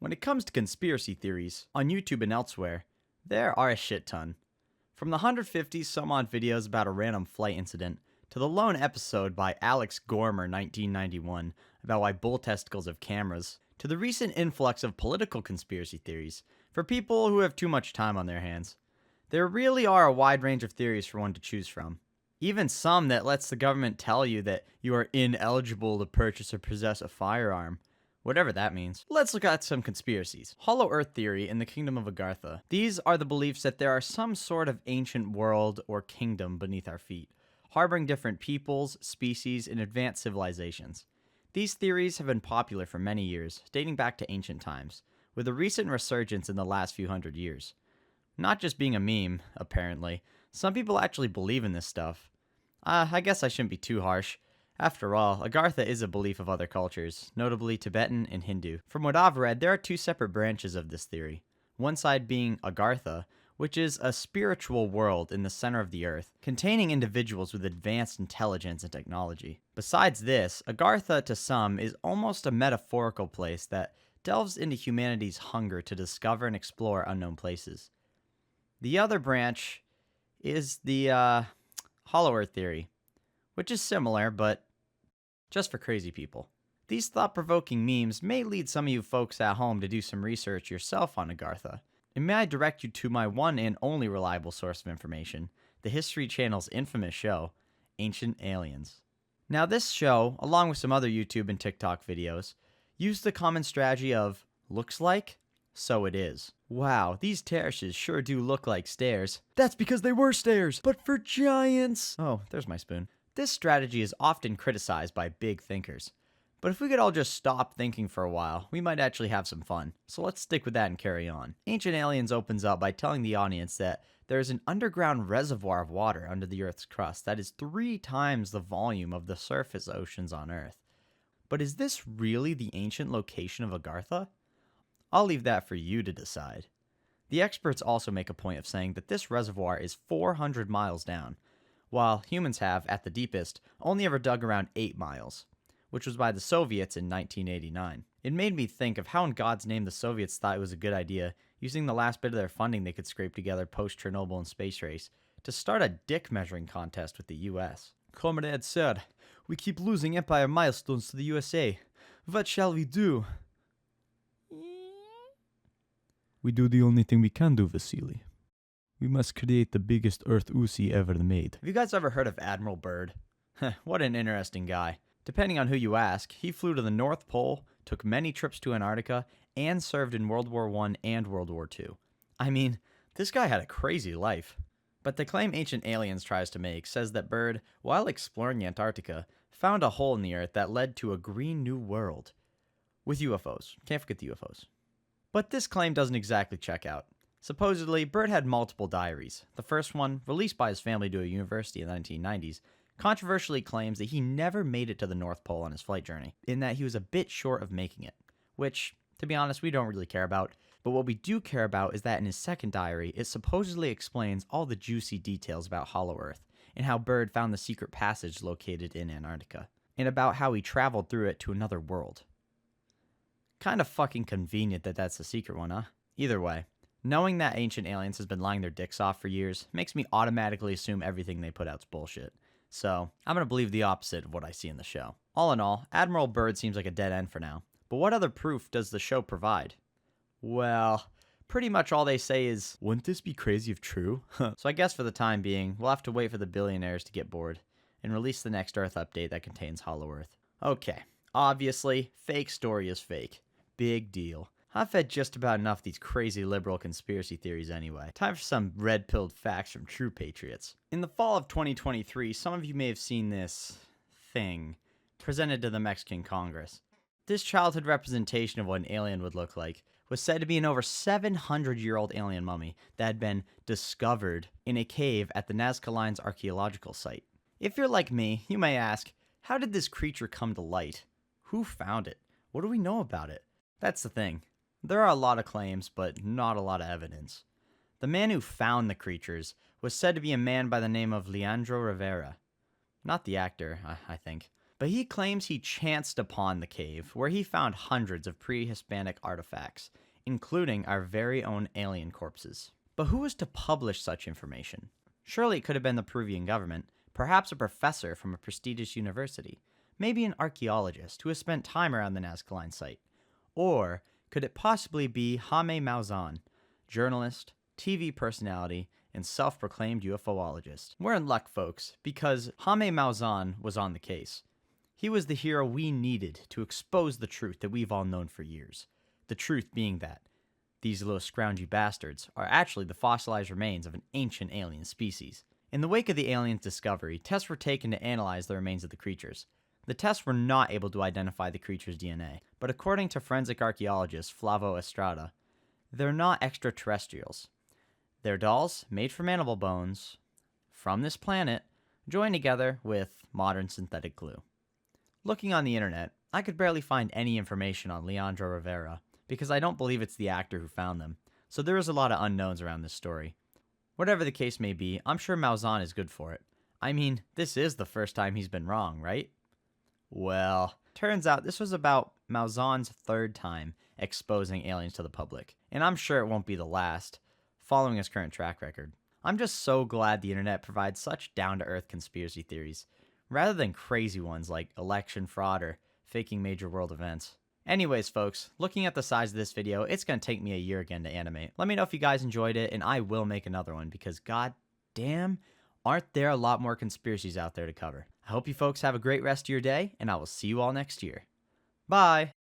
When it comes to conspiracy theories, on YouTube and elsewhere, there are a shit ton. From the 150 some odd videos about a random flight incident, to the lone episode by Alex Gormer 1991 about why bull testicles have cameras, to the recent influx of political conspiracy theories for people who have too much time on their hands. There really are a wide range of theories for one to choose from. Even some that lets the government tell you that you are ineligible to purchase or possess a firearm. Whatever that means. Let's look at some conspiracies. Hollow Earth theory in the Kingdom of Agartha. These are the beliefs that there are some sort of ancient world or kingdom beneath our feet, harboring different peoples, species, and advanced civilizations. These theories have been popular for many years, dating back to ancient times, with a recent resurgence in the last few hundred years. Not just being a meme, apparently. Some people actually believe in this stuff. I guess I shouldn't be too harsh. After all, Agartha is a belief of other cultures, notably Tibetan and Hindu. From what I've read, there are two separate branches of this theory. One side being Agartha, which is a spiritual world in the center of the earth, containing individuals with advanced intelligence and technology. Besides this, Agartha to some is almost a metaphorical place that delves into humanity's hunger to discover and explore unknown places. The other branch is the Hollow Earth theory, which is similar, but just for crazy people. These thought-provoking memes may lead some of you folks at home to do some research yourself on Agartha. And may I direct you to my one and only reliable source of information, the History Channel's infamous show, Ancient Aliens. Now this show, along with some other YouTube and TikTok videos, used the common strategy of, looks like, so it is. Wow, these terraces sure do look like stairs. That's because they were stairs, but for giants! Oh, there's my spoon. This strategy is often criticized by big thinkers. But if we could all just stop thinking for a while, we might actually have some fun. So let's stick with that and carry on. Ancient Aliens opens up by telling the audience that there is an underground reservoir of water under the Earth's crust that is 3 times the volume of the surface oceans on Earth. But is this really the ancient location of Agartha? I'll leave that for you to decide. The experts also make a point of saying that this reservoir is 400 miles down, while humans have, at the deepest, only ever dug around 8 miles, which was by the Soviets in 1989. It made me think of how in God's name the Soviets thought it was a good idea, using the last bit of their funding they could scrape together post-Chernobyl and space race, to start a dick measuring contest with the US. Comrade sir, we keep losing Empire milestones to the USA. What shall we do? We do the only thing we can do, Vasily. We must create the biggest Earth Uzi ever made. Have you guys ever heard of Admiral Byrd? What an interesting guy. Depending on who you ask, he flew to the North Pole, took many trips to Antarctica, and served in World War I and World War II. I mean, this guy had a crazy life. But the claim Ancient Aliens tries to make says that Byrd, while exploring Antarctica, found a hole in the Earth that led to a green new world. With UFOs. Can't forget the UFOs. But this claim doesn't exactly check out. Supposedly, Byrd had multiple diaries. The first one, released by his family to a university in the 1990s, controversially claims that he never made it to the North Pole on his flight journey, in that he was a bit short of making it. Which, to be honest, we don't really care about. But what we do care about is that in his second diary, it supposedly explains all the juicy details about Hollow Earth, and how Byrd found the secret passage located in Antarctica, and about how he traveled through it to another world. Kind of fucking convenient that that's the secret one, huh? Either way, knowing that Ancient Aliens has been lying their dicks off for years makes me automatically assume everything they put out's bullshit. So, I'm gonna believe the opposite of what I see in the show. All in all, Admiral Byrd seems like a dead end for now. But what other proof does the show provide? Well, pretty much all they say is, wouldn't this be crazy if true? So I guess for the time being, we'll have to wait for the billionaires to get bored and release the next Earth update that contains Hollow Earth. Okay, obviously, fake story is fake. Big deal. I've had just about enough of these crazy liberal conspiracy theories anyway. Time for some red-pilled facts from true patriots. In the fall of 2023, some of you may have seen this thing presented to the Mexican Congress. This childhood representation of what an alien would look like was said to be an over 700-year-old alien mummy that had been discovered in a cave at the Nazca Lines archaeological site. If you're like me, you may ask, how did this creature come to light? Who found it? What do we know about it? That's the thing. There are a lot of claims, but not a lot of evidence. The man who found the creatures was said to be a man by the name of Leandro Rivera. Not the actor, I think. But he claims he chanced upon the cave, where he found hundreds of pre-Hispanic artifacts, including our very own alien corpses. But who was to publish such information? Surely it could have been the Peruvian government, perhaps a professor from a prestigious university, maybe an archaeologist who has spent time around the Nazca Line site. Or could it possibly be Jaime Maussan, journalist, TV personality, and self-proclaimed UFOologist? We're in luck, folks, because Jaime Maussan was on the case. He was the hero we needed to expose the truth that we've all known for years. The truth being that these little scroungy bastards are actually the fossilized remains of an ancient alien species. In the wake of the aliens' discovery, tests were taken to analyze the remains of the creatures. The tests were not able to identify the creature's DNA, but according to forensic archaeologist Flavo Estrada, they're not extraterrestrials. They're dolls made from animal bones from this planet, joined together with modern synthetic glue. Looking on the internet, I could barely find any information on Leandro Rivera because I don't believe it's the actor who found them, so there is a lot of unknowns around this story. Whatever the case may be, I'm sure Maussan is good for it. I mean, this is the first time he's been wrong, right? Well, turns out this was about Maussan's third time exposing aliens to the public, and I'm sure it won't be the last, following his current track record. I'm just so glad the internet provides such down-to-earth conspiracy theories, rather than crazy ones like election fraud or faking major world events. Anyways, folks, looking at the size of this video, it's going to take me a year again to animate. Let me know if you guys enjoyed it, and I will make another one, because god damn, aren't there a lot more conspiracies out there to cover. I hope you folks have a great rest of your day, and I will see you all next year. Bye!